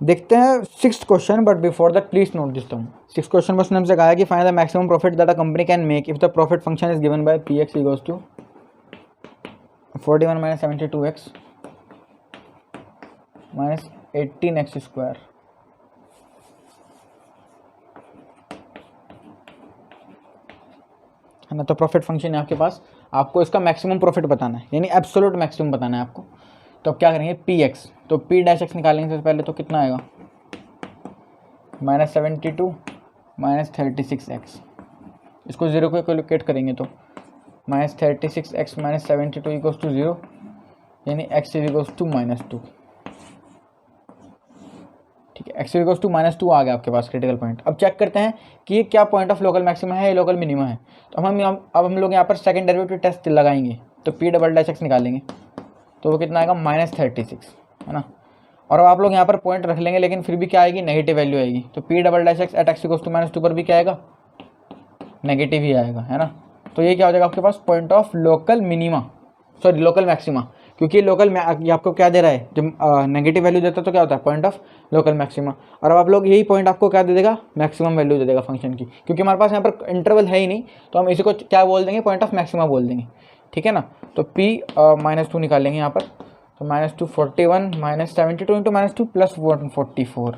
देखते हैं 6th question, but before that please note this down. 6th question में उसने हमसे कहा है कि find the maximum profit that a company can make if the profit function is given by px = 41 - 72x - 18x²। है ना, तो प्रॉफिट फंक्शन है आपके पास, आपको इसका मैक्सिमम प्रॉफिट बताना है, यानी एब्सोल्यूट मैक्सिमम बताना है आपको। तो अब क्या करेंगे, px, तो p डैश x निकालेंगे सबसे पहले, तो कितना आएगा -72 - 36x। इसको 0 को कैलकुलेट करेंगे तो -36x - 72 = 0, यानी x = -2। ठीक है, x = -2 आ गया आपके पास क्रिटिकल पॉइंट। अब चेक करते हैं कि ये क्या पॉइंट ऑफ लोकल मैक्सिमा है या लोकल मिनिमा है। तो अब हम लोग यहाँ पर सेकंड डेरिवेटिव टेस्ट लगाएंगे, तो p डबल डैश x निकालेंगे तो वो कितना आएगा -36, है ना। और अब आप लोग यहाँ पर पॉइंट रख लेंगे, लेकिन फिर भी क्या आएगी, नेगेटिव वैल्यू आएगी। तो p double dash x at x = -2 पर भी क्या आएगा, नेगेटिव ही आएगा, है ना। तो ये क्या हो जाएगा आपके पास, point of local minima, sorry local maxima, क्योंकि ये आपको क्या दे रहा है, जब नेगेटिव वैल्यू देता है तो क्या होता है, पॉइंट ऑफ लोकल मैक्सिमा। और अब आप लोग यही पॉइंट आपको क्या दे देगा, मैक्सिमम वैल्यू दे देगा फंक्शन की, क्योंकि हमारे पास यहाँ पर इंटरवल है ही नहीं, तो हम इसी को क्या बोल देंगे, पॉइंट ऑफ मैक्सिमा बोल देंगे। ठीक है ना, तो p -2 निकालेंगे यहाँ पर, तो -2 41 - 72 × -2 + 144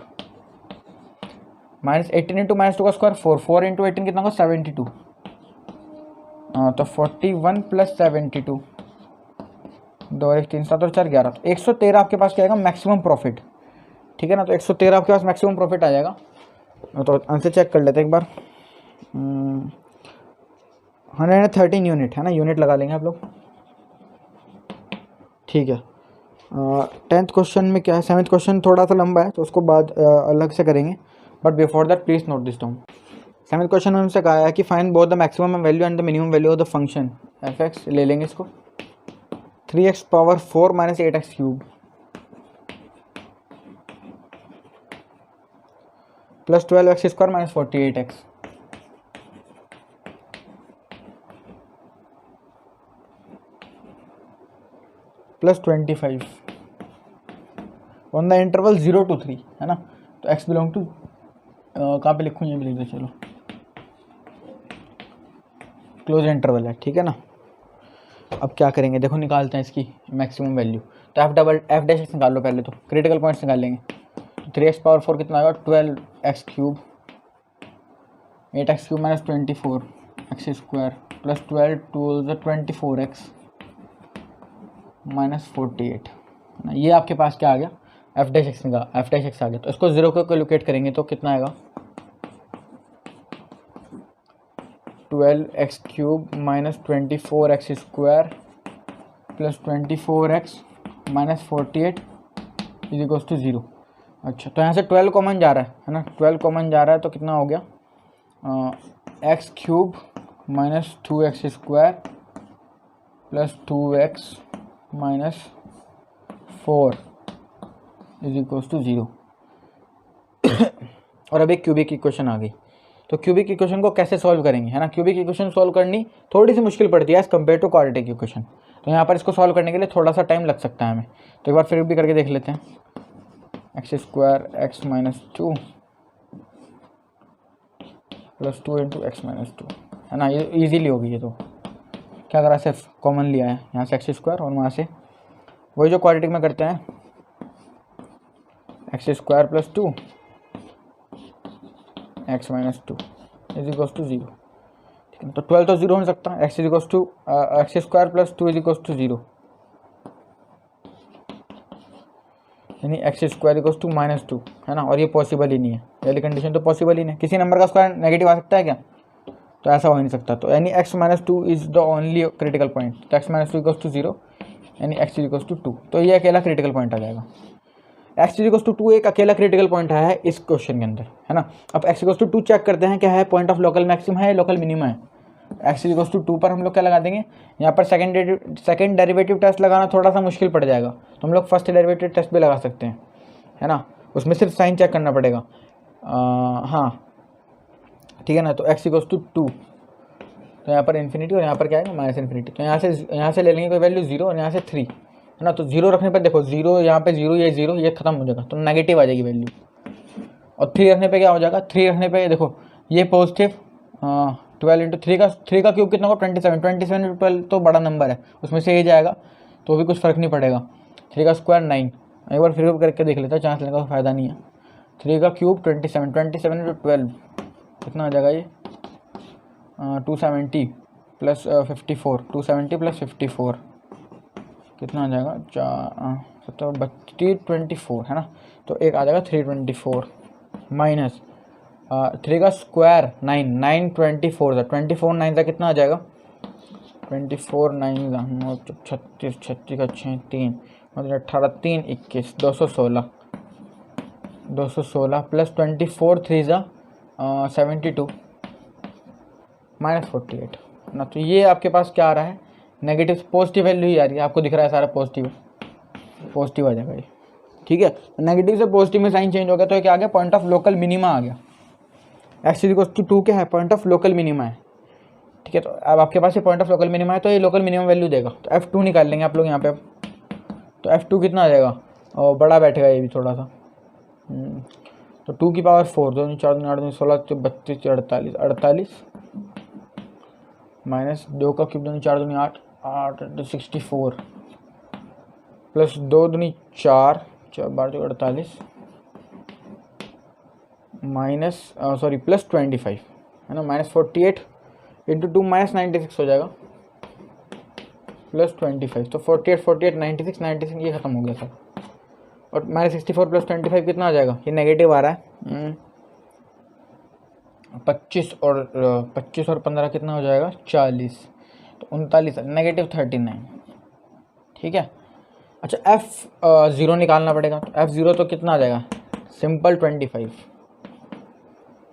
-18 × -2 का स्क्वायर 4, 4 × 18 कितना होगा 72। तो 41 + 72, 2 और 1 3 7 और 4 11, तो 113 आपके पास क्या आएगा, मैक्सिमम प्रॉफिट। ठीक है ना, तो 113 आपके पास मैक्सिमम प्रॉफिट आ जाएगा। तो आंसर चेक कर लेते हैं एक बार। 113 यूनिट, है ना, यूनिट लगा लेंगे आप लोग। ठीक है, 10th क्वेश्चन में क्या है, 7th क्वेश्चन थोड़ा सा लंबा है तो उसको बाद अलग से करेंगे, but before that please note this down. 7th question में हमसे कहा है कि find both the maximum value and the minimum value of the function f(x), ले लेंगे इसको, 3x power 4 - 8x³ plus 12x² - 48x plus 25 on the interval 0 to 3, है ना। तो x बिलोंग टू कहाँ पे लिखूँ, ये भी लिख दो, चलो क्लोज इंटरवल है। ठीक है ना, अब क्या करेंगे, देखो निकालते हैं इसकी मैक्सिमम वैल्यू। तो एफ डैश एक्स निकाल लो पहले, तो क्रिटिकल पॉइंट्स निकाल लेंगे। तो 3x⁴ कितना आएगा, 12x³ 8x³ minus 24x² plus 12 2 24x minus 48 ना। ये आपके पास क्या आ गया, एफ डैश एक्स आ गया। तो इसको 0 को कैलकुलेट करेंगे तो कितना आएगा, 12x³ minus 24x² plus 24x minus 48 is equals to 0। अच्छा, तो यहाँ से 12 कॉमन जा रहा है ना, 12 कॉमन जा रहा है तो कितना हो गया, x³ minus 2x² plus 2x minus 4 is equals to 0। और अब एक क्यूबिक इक्वेशन आ गई। तो क्यूबिक इक्वेशन को कैसे सॉल्व करेंगे, है ना। क्यूबिक इक्वेशन सॉल्व करनी थोड़ी सी मुश्किल पड़ती है as compare to quadratic equation. तो यहाँ पर इसको सॉल्व करने के लिए थोड़ा सा टाइम लग सकता है हमें। तो एक बार फिर भी करके देख लेते हैं। x² x minus 2 plus 2 into x minus 2, है ना। ये ईजीली होगी। ये तो क्या करा, सिर्फ कॉमन लिया है यहाँ से x² और वहाँ से वही जो क्वाड्रेटिक में करते हैं, x² plus 2 x minus 2 is equals to 0। ठीक है, तो 12 तो 0 हो सकता है, x equals to x² plus 2 is equals to 0, यानी x² इक्वल्स टू माइनस 2, है ना। और ये पॉसिबल ही नहीं है, पहली कंडीशन तो पॉसिबल ही नहीं। किसी नंबर का स्क्वायर नेगेटिव आ सकता है क्या, तो ऐसा हो ही नहीं सकता। तो यानी x minus 2 is the only critical point. तो x माइनस 2 इक्वल्स टू 0 यानी x इक्वल्स टू 2। तो ये अकेला क्रिटिकल पॉइंट आ जाएगा। x इक्वल्स टू 2 एक अकेला क्रिटिकल पॉइंट आया है इस क्वेश्चन के अंदर, है ना। अब x इक्वल्स टू 2 चेक करते हैं क्या है, पॉइंट ऑफ लोकल मैक्सिमम है या लोकल मिनिमा है। x इक्वल्स टू 2 पर हम लोग क्या लगा देंगे, यहाँ पर सेकंड डेरिवेटिव टेस्ट लगाना थोड़ा सा मुश्किल पड़ जाएगा, तो हम लोग फर्स्ट डेरिवेटिव टेस्ट भी लगा सकते हैं, है ना। उसमें सिर्फ साइन चेक करना पड़ेगा। हाँ ठीक है ना। तो x इक्वल्स टू 2, तो यहाँ पर इन्फिनिटी और यहाँ पर क्या है माइनस इन्फिनिटी। तो यहाँ से ले लेंगे कोई वैल्यू 0 और यहाँ से 3, है ना। तो 0 रखने पर देखो 0 यहाँ पे 0 ये 0 ये खत्म हो जाएगा, तो नेगेटिव आ जाएगी वैल्यू। और 3 रखने पे क्या हो जाएगा, 3 रखने पे देखो ये पॉजिटिव 12 इंटू 3 का क्यूब कितना होगा 27 इंटू 12 तो बड़ा नंबर है, उसमें से ये जाएगा तो भी कुछ फ़र्क नहीं पड़ेगा। 3 का स्क्वायर 9, एक बार फिर करके देख लेता है, चांस लेने का फ़ायदा नहीं है। 3 का क्यूब 27 इंटू 12 कितना आ जाएगा ये 270 प्लस 54 270 प्लस 54 कितना आ जाएगा 324, है ना। तो एक आ जाएगा 324 माइनस 3 का स्क्वायर 9 24 था 24 9 का कितना आ जाएगा 24 9 36 36 का 6 3 मतलब 18 3 21 216 प्लस 24 3 72 माइनस 48 ना। तो ये आपके पास क्या आ रहा है, नेगेटिव पॉजिटिव वैल्यू ही आ रही है, आपको दिख रहा है सारा पॉजिटिव आ जाएगा ये। ठीक है, नेगेटिव से पॉजिटिव में साइन चेंज हो गया तो क्या आ गया, पॉइंट ऑफ लोकल मिनिमा आ गया। x इक्वल्स टू 2 क्या है, पॉइंट ऑफ लोकल मिनिमा है। ठीक है, तो अब आपके पास ये पॉइंट ऑफ लोकल मिनिमा है तो ये लोकल मिनिमम वैल्यू देगा। तो f2 निकाल लेंगे आप लोग यहाँ पे। तो f2 कितना आ जाएगा, और बड़ा बैठेगा ये भी थोड़ा सा। तो 2 की पावर 4 2 4 8 16 32 48 माइनस 2 का cube 2 4 2 8 8 64 plus 2 2 4 12 48 minus sorry plus 25, है ना। माइनस 48 इंटू 2 माइनस 96 हो जाएगा प्लस 25। तो 48 48 96 ये खत्म हो गया सर। और माइनस 64 प्लस 25 कितना आ जाएगा, ये नेगेटिव आ रहा है 25 और 15 कितना हो जाएगा 40, तो 39 नेगेटिव 39। ठीक है, अच्छा F0 निकालना पड़ेगा। तो F0 तो कितना आ जाएगा, सिंपल 25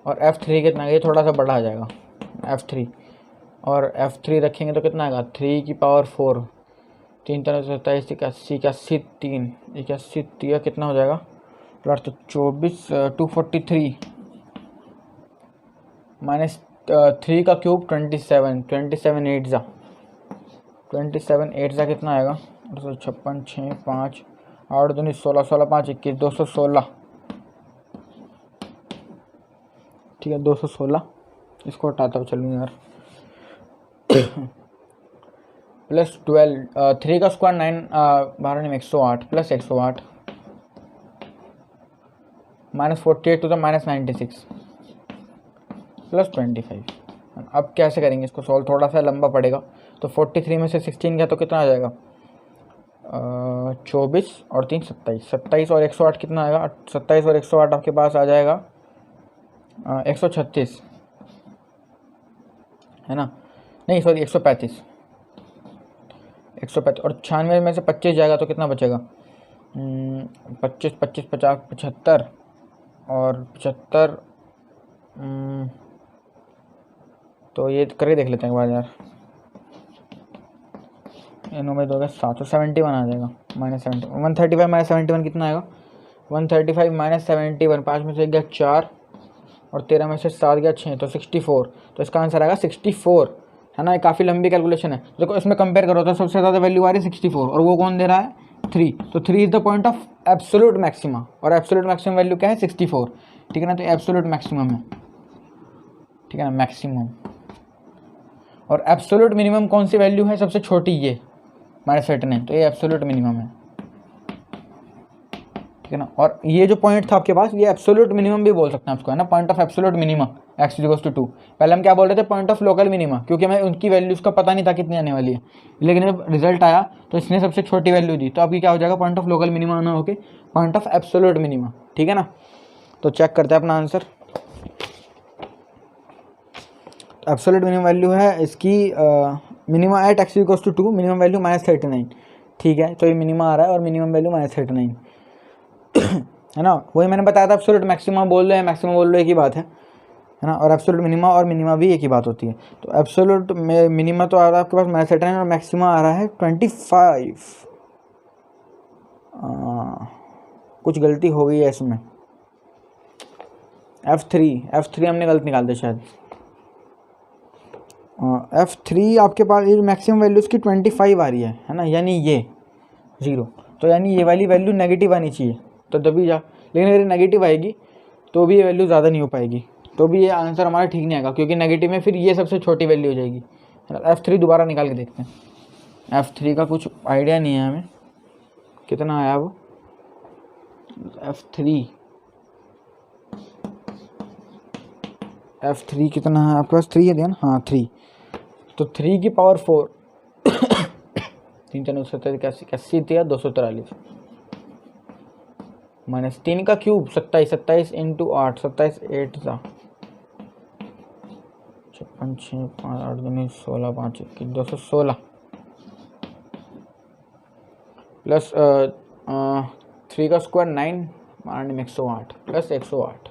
और F3 कितना, ये थोड़ा सा बड़ा आ जाएगा F3 और F3 रखेंगे तो कितना आएगा 3 की पावर 4 3 तरह से 27 81 3 81 3 कितना हो जाएगा तो 24 243 माइनस 3 का क्यूब 27 8 जा कितना आएगा 256 6 5 8 2 16 16 5 21 216। ठीक है 216, इसको हटाता हूँ चलूँ यार। प्लस 12 3 का स्क्वायर 9 12 में 108 plus 108 minus 48 to the minus 96 plus 25। अब कैसे करेंगे इसको सॉल्व, थोड़ा सा लंबा पड़ेगा। तो 43 में से 16 गया तो कितना आ जाएगा 24 और 3 27, 27 और 108 कितना आएगा 27 और 108 आपके पास आ जाएगा 136 है ना, नहीं सॉरी 135 और 96 में से 25 जाएगा तो कितना बचेगा 25 25 50 75 और 75 तो ये करके देख लेते हैं एक बार यार, इनों में 2 का 7 तो 71 आ जाएगा माइनस 135 माइनस 71 कितना आएगा 135 माइनस 71, 5 में से गया 4 और 13 में से 7 गया 6 तो 64। तो इसका आंसर आएगा 64 है ना। ये काफ़ी लंबी कैलकुलेशन है। देखो इसमें कंपेयर करो तो सबसे ज़्यादा वैल्यू आ रही है 64 और वो कौन दे रहा है 3, तो 3 is the point of absolute maxima और एब्सोल्यूट मैक्सिमम वैल्यू क्या है 64, ठीक है ना। तो एब्सोल्यूट मैक्सिमम है, ठीक है ना, मैक्सिमम। और एब्सोल्यूट मिनिमम कौन सी वैल्यू है सबसे छोटी, ये -39, तो ये एब्सोल्यूट मिनिमम है, ठीक है ना। और ये जो पॉइंट था आपके पास ये एब्सोल्यूट मिनिमम भी बोल सकते हैं उसको, है ना, point of absolute minima x = 2। पहले हम क्या बोल रहे थे पॉइंट ऑफ लोकल मिनिमा, क्योंकि हमें उनकी वैल्यूज का पता नहीं था कितनी आने वाली है, लेकिन जब रिजल्ट आया तो इसने सबसे छोटी वैल्यू दी, तो अभी क्या हो जाएगा पॉइंट ऑफ लोकल मिनिमा ना होके पॉइंट ऑफ एब्सोल्यूट मिनिमा, ठीक है ना। तो चेक करते हैं अपना आंसर। एब्सोल्यूट मिनिमम वैल्यू है इसकी minima at x = 2, minimum value -39, ठीक है। तो ये मिनिमा आ रहा है और मिनिमम वैल्यू -39 है ना। वही मैंने बताया था एब्सोल्यूट मैक्सिमम बोल रहे हैं मैक्सिमम बोल रहे हैं एक ही बात है ना। और एब्सोल्यूट मिनिमा और मिनिमा भी एक ही बात होती है। तो एब्सोल्यूट मिनिमा तो आ रहा है आपके पास -39 और मैक्सिमा आ रहा है 25। कुछ गलती हो गई है इसमें, F3 हमने गलत निकाल दिया शायद। F3 आपके पास ये मैक्सिमम वैल्यू इसकी 25 आ रही है ना, यानी ये 0, तो यानी ये वाली वैल्यू नेगेटिव आनी चाहिए तो तभी जा, लेकिन अगर नेगेटिव आएगी तो भी ये वैल्यू ज़्यादा नहीं हो पाएगी, तो भी ये आंसर हमारा ठीक नहीं आएगा, क्योंकि नेगेटिव में फिर ये सबसे छोटी वैल्यू हो जाएगी। F3 दोबारा निकाल के देखते हैं। F3 का कुछ आइडिया नहीं है हमें कितना आया वो। F3 कितना है आपके पास, 3 है ध्यान, हाँ 3, तो 3 की पावर 4 3 3 81 दिया 243 -3 का क्यूब 27, 27 इंटू 8, 27 8 सा 56 6 5 8 2 16 5 21 216 प्लस 3 का स्क्वायर 9 मारने में 108 प्लस 108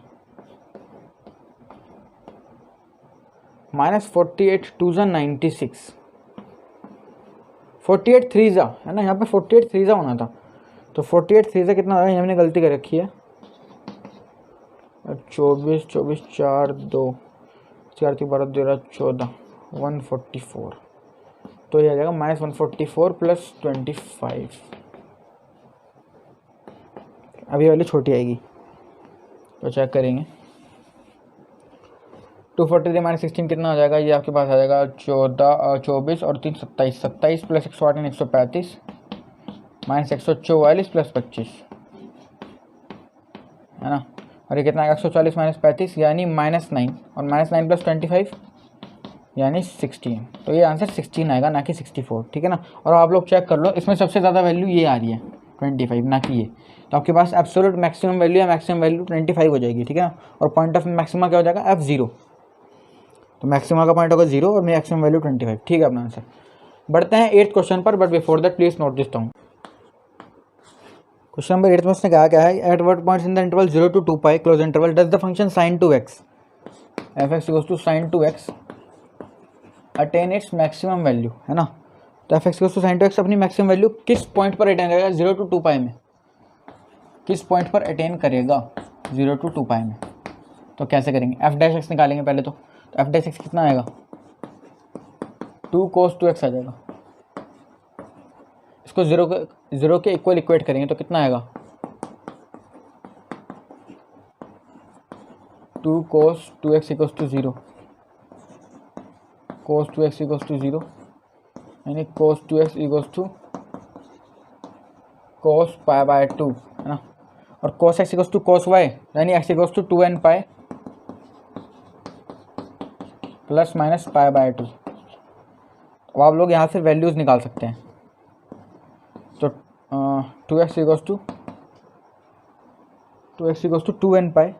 -48 2 96 48 3 है ना, यहाँ पे 48 3 होना था, तो 48 3 कितना होगा, हमने गलती कर रखी है 24 24 4 2 4 3 12 13 14 144, तो ये आ जाएगा -144 प्लस 25। अभी वाली छोटी आएगी तो चेक करेंगे। 243 - 16 कितना आ जाएगा, ये आपके पास आ जाएगा 24 और 3 27, 27 प्लस 108 135 -144 प्लस 25 है ना। और ये कितना आएगा 140 - 35 यानी -9 और -9 प्लस 25 यानी 16, तो ये आंसर 16 आएगा ना कि 64, ठीक है ना। और आप लोग चेक कर लो इसमें सबसे ज़्यादा वैल्यू ये आ रही है 25 ना कि ये, तो आपके पास एब्सोल्यूट मैक्सिमम वैल्यू या मैक्सिमम वैल्यू 25 हो जाएगी, ठीक है ना। और पॉइंट ऑफ मैक्सिमा क्या हो जाएगा F0, तो मैक्सिमा का पॉइंट होगा 0 और मैक्सिमम वैल्यू 25, ठीक है अपना आंसर। बढ़ते हैं 8th क्वेश्चन पर, but before that please note this down. Question number 8 में उसने कहा क्या है, at what points in the interval 0 to 2π close interval does the function sin 2x f(x = sin 2x attain its maximum value, है ना। तो f(x = sin 2x अपनी मैक्सिमम वैल्यू किस पॉइंट पर अटेन करेगा 0 to 2π में, किस पॉइंट पर अटेन करेगा 0 to 2π में। तो कैसे करेंगे, f' निकालेंगे पहले तो f' कितना आएगा 2 cos 2x आ जाएगा। इसको 0 के इक्वल इक्वेट करेंगे तो कितना आएगा 2 cos 2x = 0, cos 2x = 0 यानी cos 2x equals to cos pi by 2 है ना, और cos x equals to cos y यानी x equals to 2n pi plus minus pi by 2। अब आप लोग यहाँ से वैल्यूज़ निकाल सकते हैं। तो 2x इक्वल्स टू 2n पाई,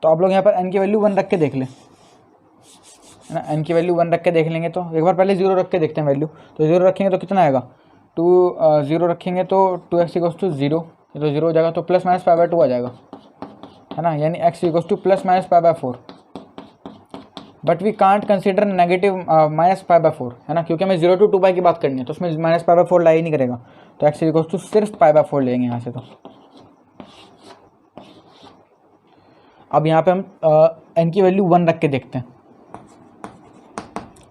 तो आप लोग यहाँ पर n की वैल्यू 1 रख के देख लें, है ना। n की वैल्यू 1 रख के देख लेंगे तो एक बार पहले 0 रख के देखते हैं वैल्यू। तो 0 रखेंगे तो कितना आएगा, 0 रखेंगे तो 2x इक्वल्स टू 0, ये तो 0 हो जाएगा, तो प्लस माइनस पाई बाय 2 आ जाएगा, है ना। यानी x equals to plus minus pi by 4, but we can't consider negative minus pi by 4, है ना, क्योंकि हमें 0 to 2 पाई की बात करनी है, तो उसमें माइनस पाई बाय 4 लाई नहीं करेगा, तो x इक्वल्स टू सिर्फ पाई बाय 4 लेंगे यहाँ से। तो अब यहाँ पे हम n की वैल्यू 1 रख के देखते हैं।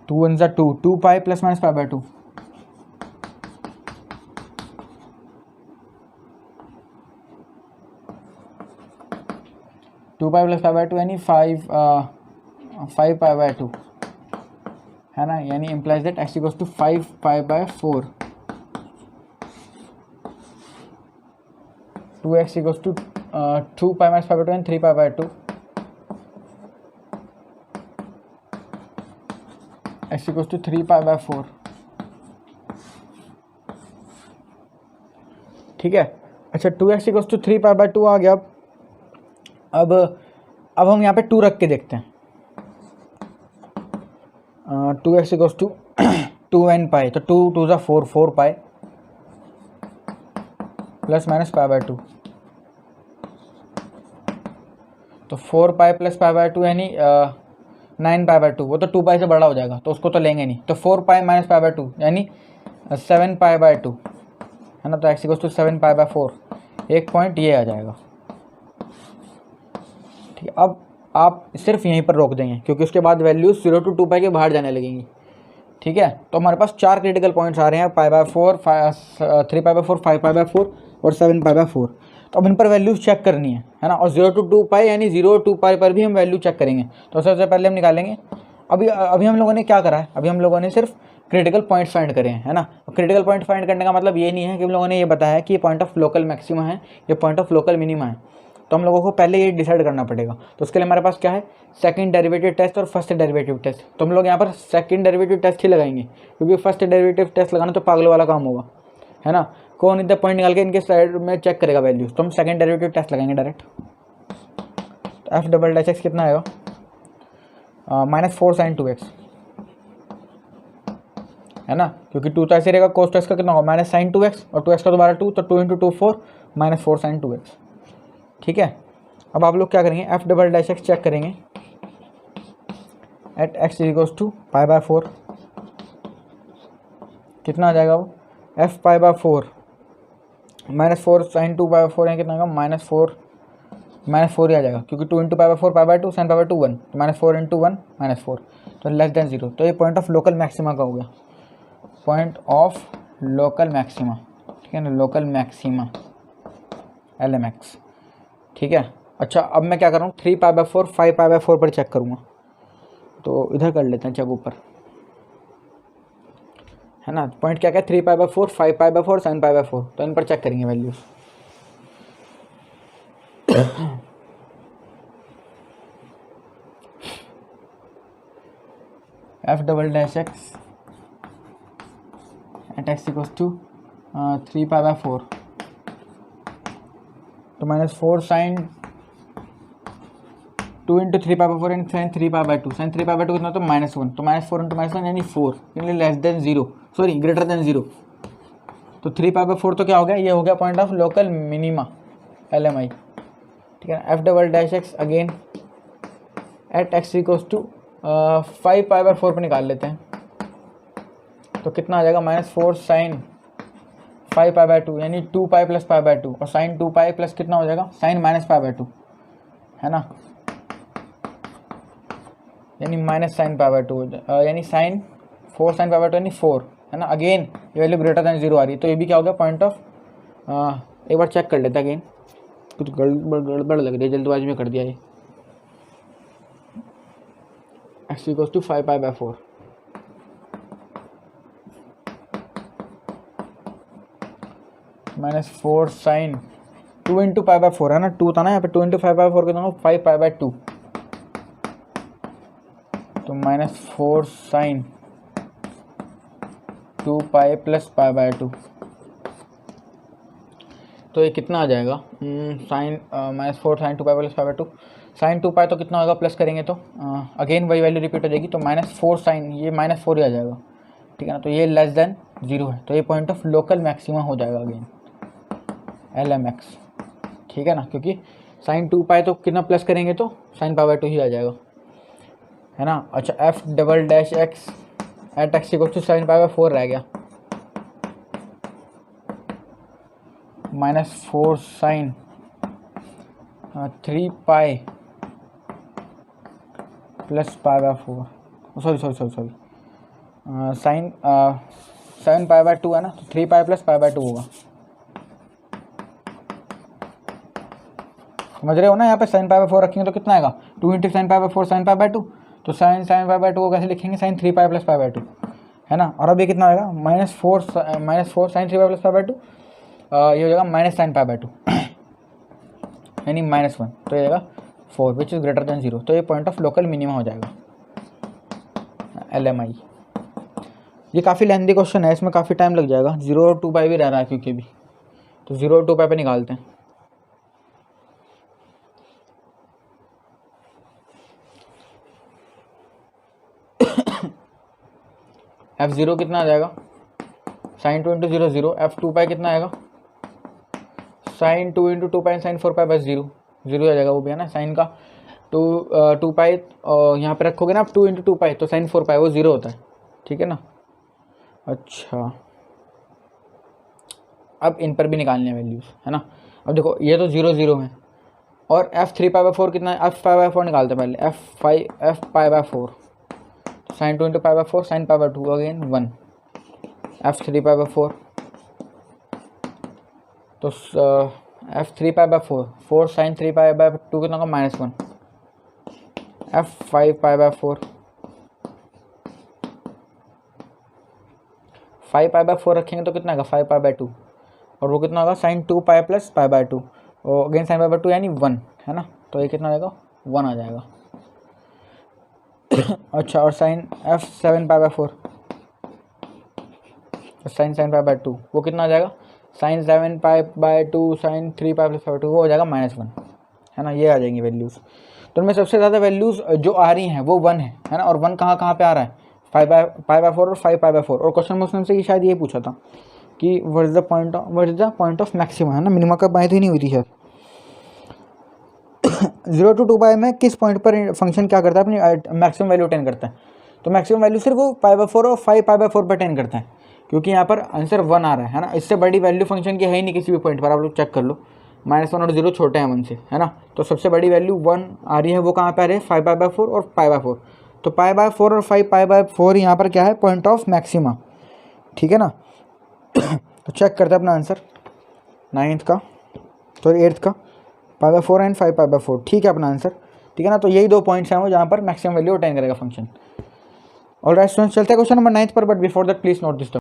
2 1 ज़ा 2, 2 pi plus minus pi by 2, two pi plus pi by 2 यानी 5 पाई बाय 2, है ना। यानी implies that x equals to 5 pi by 4, 2x equals to 2 pi minus pi by 2 and 3 pi by 2, x equals to 3 pi by 4। ठीक है, अच्छा 2x equals to 3 pi by 2 आ गया। अब हम यहाँ पे 2 रख के देखते हैं। 2x इक्वल्स टू 2n पाई, तो 2 2 ज़ा 4, 4 पाई प्लस माइनस पाई बाय 2, तो 4 पाई प्लस पाई बाय 2 यानी 9 पाई बाय 2, वो तो 2 पाई से बड़ा हो जाएगा, तो उसको तो लेंगे नहीं। तो 4 पाई माइनस पाई बाय 2 यानी 7 पाई बाय 2, है ना। तो x equals to 7 pi by 4, एक पॉइंट ये आ जाएगा। ठीक है, अब आप सिर्फ यहीं पर रोक देंगे, क्योंकि उसके बाद वैल्यूज 0 to 2 पाई के बाहर जाने लगेंगी। ठीक है, तो हमारे पास 4 क्रिटिकल पॉइंट्स आ रहे हैं, पाई by 4, 3 pi by 4, 5 pi by 4 और 7 पाई बाय 4। तो अब इन पर वैल्यूज चेक करनी है ना। और 0 to 2 पाई यानी 0 2 पाई पर भी हम वैल्यू चेक करेंगे। तो सबसे पहले हम निकालेंगे, अभी हम लोगों ने क्या करा है, अभी हम लोगों ने सिर्फ क्रिटिकल पॉइंट्स फाइंड करे हैं, है ना। क्रिटिकल पॉइंट फाइंड करने का मतलब ये नहीं है कि हम लोगों ने ये बताया कि ये पॉइंट ऑफ लोकल मैक्सिमा है, ये पॉइंट ऑफ लोकल मिनिमा है। तो हम लोगों को पहले ये डिसाइड करना पड़ेगा। तो उसके लिए हमारे पास क्या है, सेकंड डेरिवेटिव टेस्ट और फर्स्ट डेरिवेटिव टेस्ट। तो हम लोग यहाँ पर सेकंड डेरिवेटिव टेस्ट ही लगाएंगे, क्योंकि फर्स्ट डेरिवेटिव टेस्ट लगाना तो पागल वाला काम होगा, है ना। कौन इतना पॉइंट निकाल के इनके साइड में चेक करेगा वैल्यूज। तो हम सेकंड डेरिवेटिव टेस्ट लगाएंगे डायरेक्ट। तो एफ डबल डैश एक्स कितना आएगा, -4 sin 2x, है ना, क्योंकि 2 तो ऐसे रहेगा। कोस 2x का कितना होगा, माइनस साइन 2x, और 2x का दोबारा 2, तो 2 × 2 4, -4 sin 2x। ठीक है, अब आप लोग क्या करेंगे, F double dash X check करेंगे at x equals to pi by 4, कितना आ जाएगा वो, F pi by 4 -4 sin 2 pi by 4 है, कितना आएगा, -4 ही आ जाएगा, क्योंकि 2 × पाई by 4 pi by 2 sin pi by 2 1, तो -4 × 1 -4, तो लेस देन 0। तो ये पॉइंट ऑफ लोकल मैक्सिमा का हो गया, पॉइंट ऑफ लोकल मैक्सिमा। ठीक है ना, लोकल मैक्सिमा LMX। ठीक है, अच्छा अब मैं क्या कर रहा हूँ, 3 पाई बाय 4 5 पाई बाय 4 पर चेक करूँगा। तो इधर कर लेते हैं चेक ऊपर, है ना। पॉइंट क्या क्या, 3 pi by 4 5 pi by 4 sin pi by 4, तो इन पर चेक करेंगे values. F double dash x at x equals to 3 pi by 4, तो -4 sin 2 × 3 pi by 4 and sin 3 pi by 2, sin 3 pi by 2 कितना, तो -1, तो -4 × -1 यानी 4, यानी less than 0, sorry greater than 0। तो 3 पाई बाय 4 तो क्या हो गया, ये हो गया point of local minima LMI। ठीक है, f double dash x again at x equals to 5 pi by 4 पर निकाल लेते हैं। तो कितना आ जाएगा, -4 sin 5 पाई बाय 2 यानी 2 पाई प्लस पाई बाय 2, और sin 2 पाई प्लस कितना हो जाएगा, sin माइनस पाई बाय 2, है ना, यानी माइनस साइन पाई बाय 2, यानी sin 4 sin पाई बाय 2 यानी 4, है ना। अगेन ये वैल्यू ग्रेटर देन 0 आ रही है, तो ये भी क्या हो गया, पॉइंट ऑफ, एक बार चेक कर लेते हैं अगेन, कुछ गड़बड़ लग रही है, जल्दबाजी में कर दिया ये। X equals to 5π/4 -4 sine 2 into π/4 है ना, 2 था ना यहाँ पे, 2 इंटू 5/4 कितना होगा 5π/2, तो -4 साइन 2π प्लस π/2, तो ये कितना आ जाएगा साइन -4 साइन 2π प्लस π/2, साइन 2π तो कितना होगा प्लस करेंगे तो अगेन वही वैल्यू रिपीट हो जाएगी, तो -4 साइन ये -4 ही आ जाएगा, ठीक है ना। तो ये लेस देन 0 है, तो ये पॉइंट ऑफ लोकल मैक्सिमा हो जाएगा अगेन LMX, ठीक है ना, क्योंकि साइन 2π तो कितना प्लस करेंगे तो साइन π/2 ही आ जाएगा, है ना। अच्छा f'(x) at x equal to sine π/4 रह गया, -4 साइन 3π प्लस π/4, सॉरी साइन 7π/2 है ना, तो 3π प्लस π/2 होगा, समझ रहे हो ना। यहाँ पे साइन π/4 रखेंगे तो कितना आएगा 2 इंटू साइन π/4 साइन π/2, तो साइन π/2 को कैसे लिखेंगे साइन 3π प्लस π/2, है ना। और अब ये कितना आएगा -4 साइन 3π प्लस π/2, ये हो जाएगा माइनस साइन π/2 यानी -1, तो ये आएगा 4 विच इज़ ग्रेटर देन 0, तो ये पॉइंट ऑफ लोकल मिनिमा हो जाएगा LMI। ये काफ़ी लेंथी क्वेश्चन है, इसमें काफ़ी टाइम लग जाएगा, 0 और 2π भी रह रहा है क्योंकि भी, तो 0 और 2π पे निकालते हैं। f0 कितना आ जाएगा साइन 2 इंटू 0 0, f2π कितना आएगा साइन 2 इंटू 2π साइन 4π बस 0 आ जाएगा, वो भी है ना। साइन का 2π यहाँ पे रखोगे ना आप 2 इंटू 2π, तो साइन 4π वो 0 होता है, ठीक है ना। अच्छा अब इन पर भी निकालने हैं वैल्यूज़, है ना। अब देखो ये तो 0 0 है, और f3π/4 कितना है, f5/4 निकालते हैं पहले, f5π/4 sign 2 into π/4 sign π/2 again 1, f3π/4 तो f3π/4 4 साइन 3π/2 कितना होगा -1, f5π/4 5π/4 रखेंगे तो कितना आएगा 5π/2, और वो कितना होगा साइन 2π प्लस π/2, और अगेन साइन π/2 यानी 1, है ना। तो ये कितना आएगा 1 आ जाएगा। अच्छा और साइन f7π/4 साइन π/2 वो कितना आ जाएगा साइन 7π/2 साइन 3π प्लस π/2, वो हो जाएगा -1, है ना। ये आ जाएंगी वैल्यूज़, तो उनमें सबसे ज़्यादा वैल्यूज़ जो आ रही हैं वो 1 है ना, और 1 कहाँ पे आ रहा है 5π/4 और 5π/4, और क्वेश्चन में से ये शायद ये पूछा था कि what is the point of maxima, है ना। मिनिमा का बात ही नहीं हुई थी शायद। 0 to 2π में किस पॉइंट पर फंक्शन क्या करता है अपनी मैक्सिमम वैल्यू अटेन करता है, तो मैक्सिमम वैल्यू सिर्फ वो π/4 और 5π/4 पर अटेन करता है, क्योंकि यहाँ पर आंसर 1 आ रहा है ना। इससे बड़ी वैल्यू फंक्शन की है ही नहीं किसी भी पॉइंट पर, आप लोग चेक कर लो, -1 और 0 छोटे हैं 1 से, है ना। तो सबसे बड़ी वैल्यू 1 आ रही है, वो कहाँ पर आ रही है 5π/4 और π/4, तो π/4 और 5π/4 यहाँ पर क्या है पॉइंट ऑफ मैक्सिमा, ठीक है ना। तो चेक करते हैं अपना आंसर 9th का, तो 8th का π/4 एंड 5π/4, ठीक है अपना आंसर, ठीक है ना। तो यही 2 पॉइंट्स हैं वो जहाँ पर मैक्सिमम वैल्यू अटेन करेगा फंक्शन। ऑलराइट स्टूडेंट्स, चलते हैं क्वेश्चन नंबर 9th पर, but before that please note this.